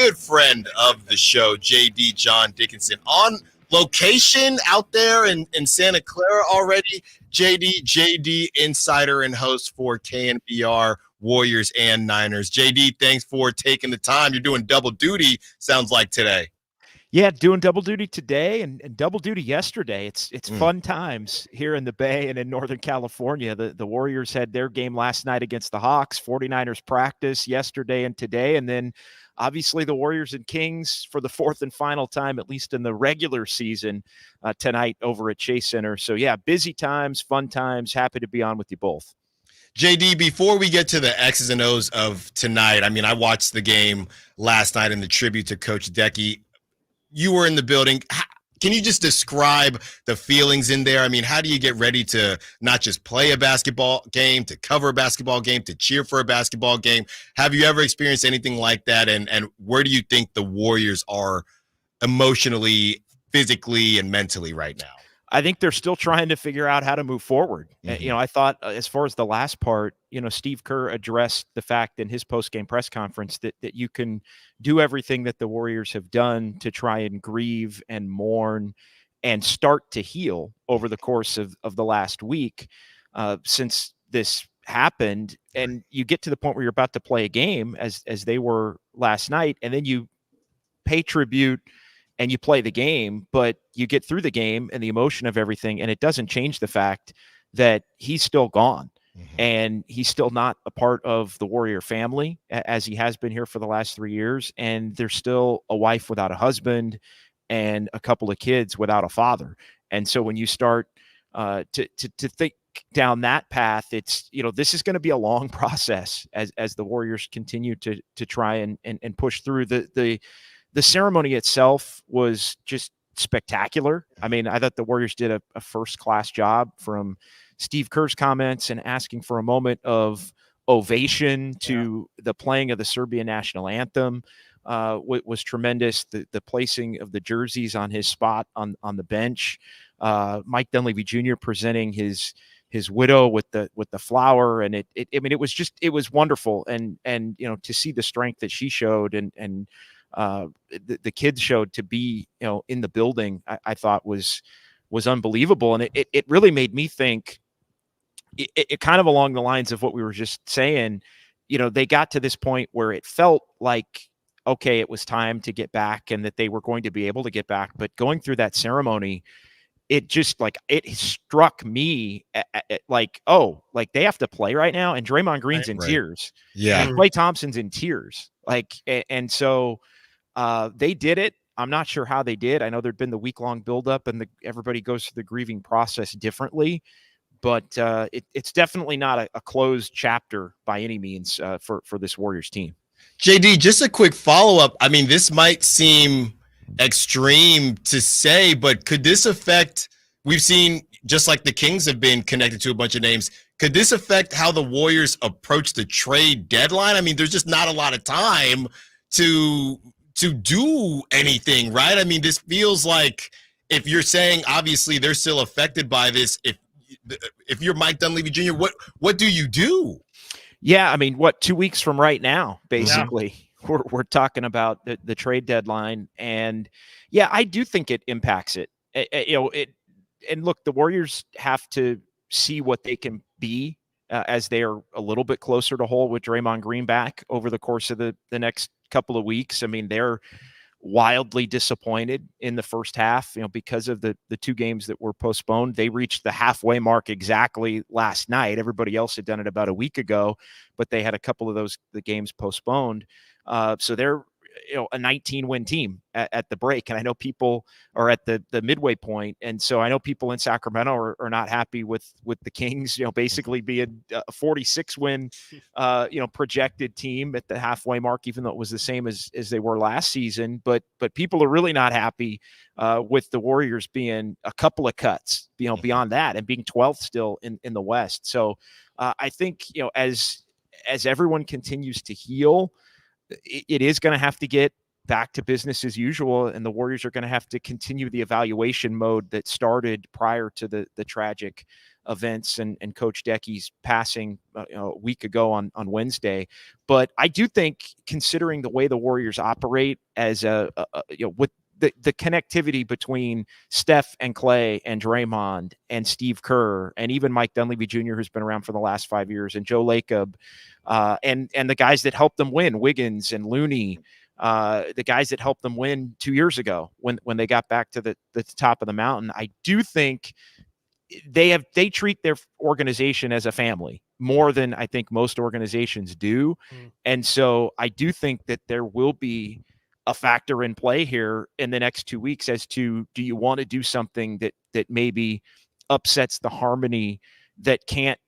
good friend of the show, JD John Dickinson, on location out there in Santa Clara already. JD, insider and host for KNBR Warriors and Niners. JD, thanks for taking the time. You're doing double duty, sounds like today. Yeah, doing double duty today and double duty yesterday. It's fun times here in the Bay and in Northern California. The Warriors had their game last night against the Hawks, 49ers practice yesterday and today, and then obviously the Warriors and Kings for the fourth and final time, at least in the regular season, tonight over at Chase Center. So, yeah, busy times, fun times. Happy to be on with you both. JD, before we get to the X's and O's of tonight, I mean, I watched the game last night in the tribute to Coach Decky. You were in the building. Can you just describe the feelings in there? I mean, how do you get ready to not just play a basketball game, to cover a basketball game, to cheer for a basketball game? Have you ever experienced anything like that? And where do you think the Warriors are emotionally, physically, and mentally right now? I think they're still trying to figure out how to move forward. Mm-hmm. I thought as far as the last part, Steve Kerr addressed the fact in his post-game press conference that you can do everything that the Warriors have done to try and grieve and mourn and start to heal over the course of the last week since this happened. And you get to the point where you're about to play a game as they were last night, and then you pay tribute and you play the game, but you get through the game and the emotion of everything, and it doesn't change the fact that he's still gone. Mm-hmm. And he's still not a part of the Warrior family as he has been here for the last 3 years. And there's still a wife without a husband and a couple of kids without a father. And so when you start to think down that path, it's, this is going to be a long process as the Warriors continue to try and push through. The ceremony itself was just spectacular. I mean, I thought the Warriors did a first-class job, from Steve Kerr's comments and asking for a moment of ovation to the playing of the Serbian national anthem was tremendous. The placing of the jerseys on his spot on the bench, Mike Dunleavy Jr. presenting his widow with the flower, and it was wonderful, and to see the strength that she showed and the kids showed to be in the building, I thought was unbelievable. And it really made me think, it kind of along the lines of what we were just saying. They got to this point where it felt like, okay, it was time to get back and that they were going to be able to get back. But going through that ceremony, it just it struck me like they have to play right now, and Draymond Green's in tears. Yeah, and Klay Thompson's in tears. And so they did it. I'm not sure how they did. I know there'd been the week-long buildup, and everybody goes through the grieving process differently. But it's definitely not a closed chapter by any means for this Warriors team. JD, just a quick follow-up. I mean, this might seem extreme to say, but could this affect, we've seen, just like the Kings have been connected to a bunch of names, could this affect how the Warriors approach the trade deadline? I mean, there's just not a lot of time to do anything, right? I mean, this feels like, if you're saying obviously they're still affected by this, if you're Mike Dunleavy Jr., what do you do? Yeah, I mean, 2 weeks from right now, basically, we're talking about the trade deadline, and yeah, I do think it impacts it. And look, the Warriors have to see what they can be as they are a little bit closer to whole with Draymond Green back over the course of the next couple of weeks. I mean, they're wildly disappointed in the first half, because of the 2 games that were postponed. They reached the halfway mark exactly last night. Everybody else had done it about a week ago, but they had a couple of the games postponed. So they're a 19-win team at the break. And I know people are at the midway point. And so I know people in Sacramento are not happy with the Kings, basically being a 46-win, projected team at the halfway mark, even though it was the same as they were last season. But people are really not happy with the Warriors being a couple of cuts, beyond that, and being 12th still in the West. So I think, as everyone continues to heal, it is going to have to get back to business as usual, and the Warriors are going to have to continue the evaluation mode that started prior to the tragic events and Coach Decky's passing a week ago on Wednesday. But I do think, considering the way the Warriors operate as with the connectivity between Steph and Clay and Draymond and Steve Kerr and even Mike Dunleavy Jr., who's been around for the last 5 years, and Joe Lacob, and the guys that helped them win, Wiggins and Looney, the guys that helped them win 2 years ago when they got back to the top of the mountain. I do think they treat their organization as a family more than I think most organizations do. And so I do think that there will be a factor in play here in the next 2 weeks as to, do you want to do something that maybe upsets the harmony that can't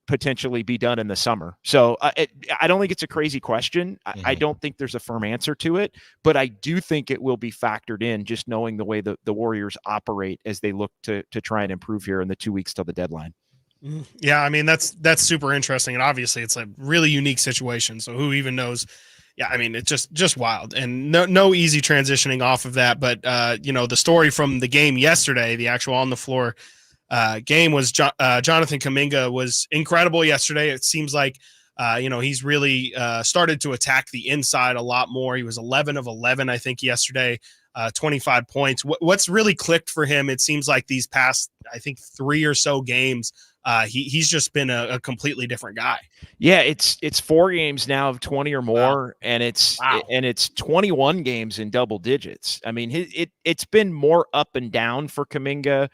potentially be done in the summer? So I don't think it's a crazy question. I don't think there's a firm answer to it, but I do think it will be factored in, just knowing the way the Warriors operate as they look to try and improve here in the 2 weeks till the deadline. Yeah, I mean, that's super interesting. And obviously it's a really unique situation. So who even knows? Yeah, I mean, it's just wild, and no easy transitioning off of that. But the story from the game yesterday, the actual on the floor game, was Jonathan Kuminga was incredible yesterday. It seems like he's really started to attack the inside a lot more. He was 11 of 11, I think, yesterday, 25 points. What's really clicked for him, it seems like these past, I think, 3 or so games, he's just been a completely different guy. Yeah, it's 4 games now of 20 or more, and it's 21 games in double digits. I mean, it's been more up and down for Kuminga.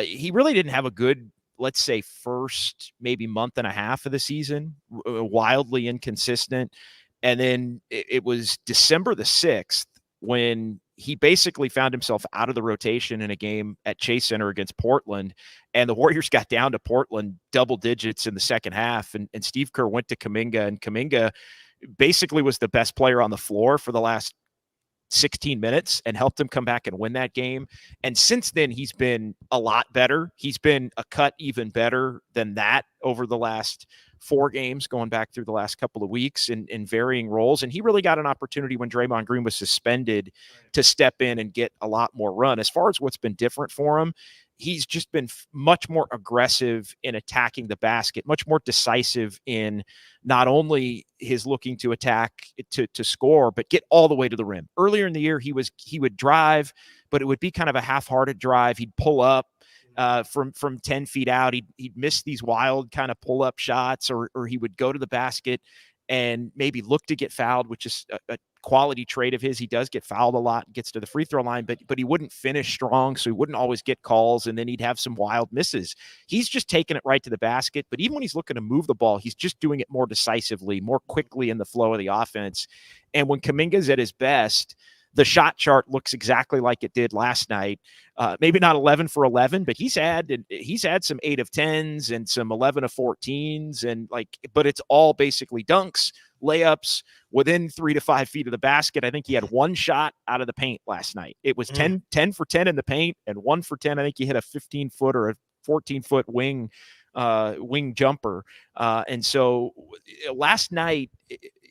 He really didn't have a good, let's say, first maybe month and a half of the season, wildly inconsistent. And then it was December the 6th when he basically found himself out of the rotation in a game at Chase Center against Portland, and the Warriors got down to Portland double digits in the second half, and Steve Kerr went to Kuminga, and Kuminga basically was the best player on the floor for the last 16 minutes and helped him come back and win that game. And since then, he's been a lot better. He's been a cut even better than that over the last 4 games, going back through the last couple of weeks in varying roles. And he really got an opportunity when Draymond Green was suspended to step in and get a lot more run. As far as what's been different for him, he's just been much more aggressive in attacking the basket, much more decisive in not only his looking to attack to score, but get all the way to the rim. Earlier in the year, he would drive, but it would be kind of a half-hearted drive. He'd pull up from 10 feet out. He'd miss these wild kind of pull-up shots, or he would go to the basket and maybe look to get fouled, which is a quality trait of his. He does get fouled a lot, gets to the free throw line, but he wouldn't finish strong, so he wouldn't always get calls, and then he'd have some wild misses. He's just taking it right to the basket, but even when he's looking to move the ball, he's just doing it more decisively, more quickly in the flow of the offense. And when Kuminga's at his best, the shot chart looks exactly like it did last night. Maybe not 11 for 11, but he's had some 8 of 10s and some 11 of 14s, but it's all basically dunks, layups within 3 to 5 feet of the basket. I think he had 1 shot out of the paint last night. It was 10 for 10 in the paint and 1 for 10. I think he hit a 15-foot or a 14-foot wing jumper. And so last night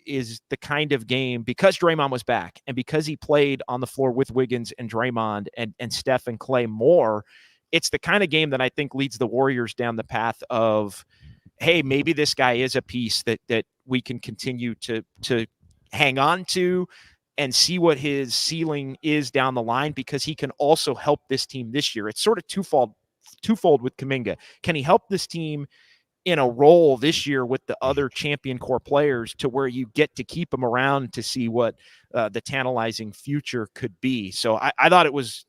is the kind of game, because Draymond was back and because he played on the floor with Wiggins and Draymond and Steph and Clay more, it's the kind of game that I think leads the Warriors down the path of, hey, maybe this guy is a piece that we can continue to hang on to and see what his ceiling is down the line, because he can also help this team this year. It's sort of twofold with Kuminga. Can he help this team in a role this year with the other champion core players to where you get to keep him around to see what the tantalizing future could be? So I thought it was,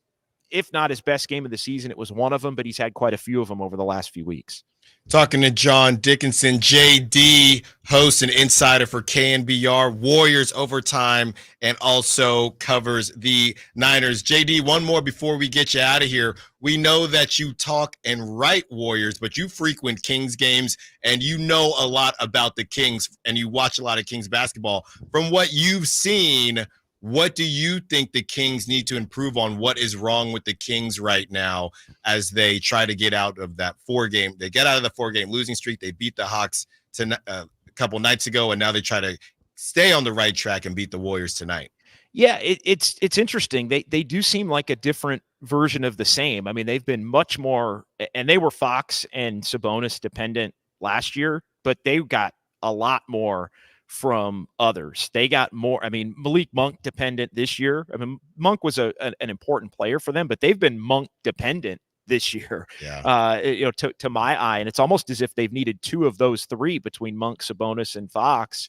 if not his best game of the season, it was one of them, but he's had quite a few of them over the last few weeks. Talking to John Dickinson, JD, host and insider for KNBR, Warriors Overtime, and also covers the Niners. JD, one more before we get you out of here. We know that you talk and write Warriors, but you frequent Kings games, and you know a lot about the Kings, and you watch a lot of Kings basketball. From what you've seen, what do you think the Kings need to improve on? What is wrong with the Kings right now as they try to get out of that 4-game? They get out of the 4-game losing streak. They beat the Hawks a couple nights ago, and now they try to stay on the right track and beat the Warriors tonight. Yeah, it's interesting. They do seem like a different version of the same. I mean, they've been much more, and they were Fox and Sabonis dependent last year, but they got a lot more from others. They got more. I mean, Malik Monk dependent this year. I mean, Monk was an important player for them, but they've been Monk dependent this year. Yeah. To my eye, and it's almost as if they've needed two of those three between Monk, Sabonis, and Fox.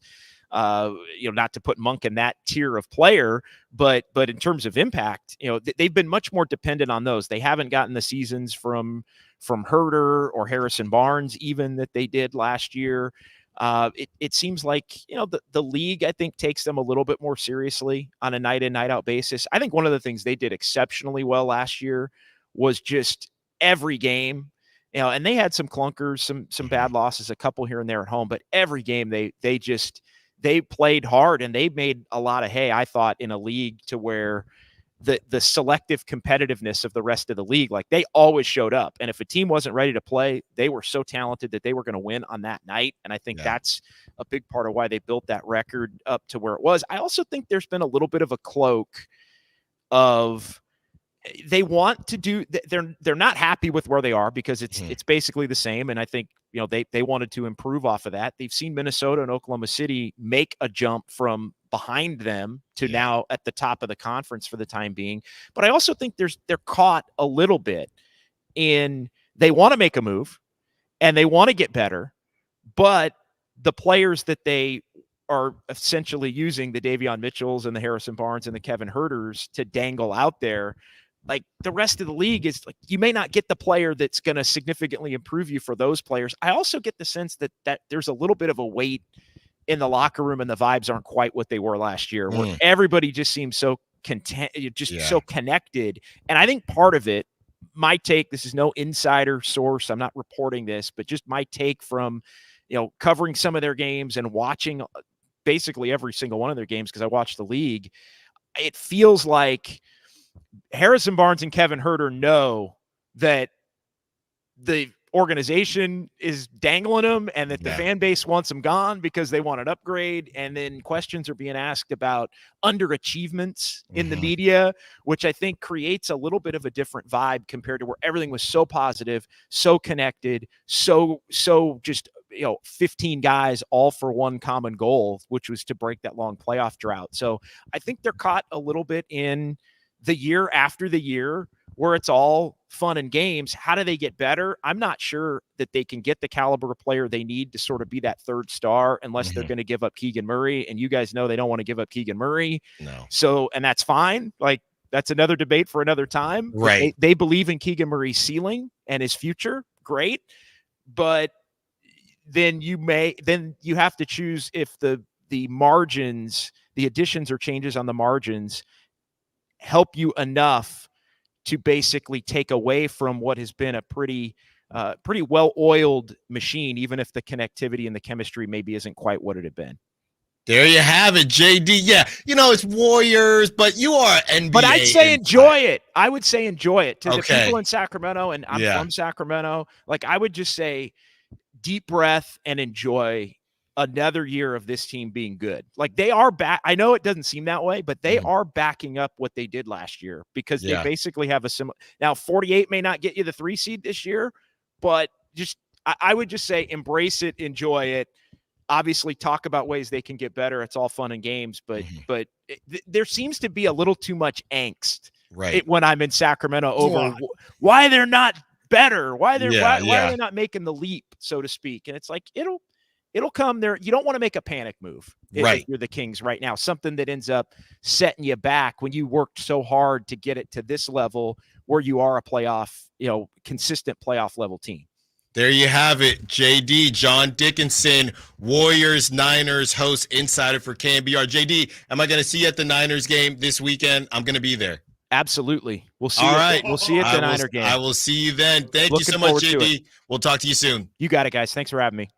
Not to put Monk in that tier of player, but in terms of impact, they've been much more dependent on those. They haven't gotten the seasons from Herter or Harrison Barnes even that they did last year. It seems like, the league, I think, takes them a little bit more seriously on a night in, night out basis. I think one of the things they did exceptionally well last year was just every game, and they had some clunkers, some bad losses, a couple here and there at home, but every game they played hard and they made a lot of hay, I thought, in a league to where the selective competitiveness of the rest of the league, like they always showed up. And if a team wasn't ready to play, they were so talented that they were going to win on that night. And I think that's a big part of why they built that record up to where it was. I also think there's been a little bit of a cloak of they want to do, they're not happy with where they are because it's basically the same. And I think, they wanted to improve off of that. They've seen Minnesota and Oklahoma City make a jump from behind them to now at the top of the conference for the time being. But I also think they're caught a little bit in, they want to make a move and they want to get better, but the players that they are essentially using, the Davion Mitchells and the Harrison Barnes and the Kevin Herters, to dangle out there, like the rest of the league is like, you may not get the player that's going to significantly improve you for those players. I also get the sense that there's a little bit of a weight in the locker room and the vibes aren't quite what they were last year, where everybody just seems so content, so connected. And I think part of it, my take, this is no insider source, I'm not reporting this, but just my take from, covering some of their games and watching basically every single one of their games, because I watch the league, it feels like Harrison Barnes and Kevin Herter know that the organization is dangling them and that the fan base wants them gone because they want an upgrade. And then questions are being asked about underachievements in the media, which I think creates a little bit of a different vibe compared to where everything was so positive, so connected, so just, 15 guys all for one common goal, which was to break that long playoff drought. So I think they're caught a little bit in the year after the year where it's all fun and games. How do they get better? I'm not sure that they can get the caliber of player they need to sort of be that third star unless they're going to give up Keegan Murray. And you guys know they don't want to give up Keegan Murray. No. So, and that's fine. Like, that's another debate for another time. Right. They believe in Keegan Murray's ceiling and his future. Great. But then you have to choose if the margins, the additions or changes on the margins help you enough to basically take away from what has been a pretty well-oiled machine, even if the connectivity and the chemistry maybe isn't quite what it had been. There you have it, JD. Yeah, it's Warriors, but you are NBA. But I'd say enjoy it. I would say enjoy it. To the people in Sacramento, and I'm from Sacramento, like I would just say deep breath and enjoy another year of this team being good. Like they are back. I know it doesn't seem that way, but they are backing up what they did last year because they basically have a similar. Now 48 may not get you the 3 seed this year, but just, I would just say embrace it, enjoy it. Obviously talk about ways they can get better. It's all fun and games, but there seems to be a little too much angst when I'm in Sacramento over why they're not better, why are they not making the leap, so to speak. And it's like, it'll come there. You don't want to make a panic move if you're the Kings right now, something that ends up setting you back when you worked so hard to get it to this level where you are a playoff, consistent playoff level team. There you have it, JD, John Dickinson, Warriors, Niners host insider for KNBR. JD, am I going to see you at the Niners game this weekend? I'm going to be there. Absolutely. We'll see. All right. We'll see you at the Niner game. I will see you then. Thank you so much, JD. We'll talk to you soon. You got it, guys. Thanks for having me.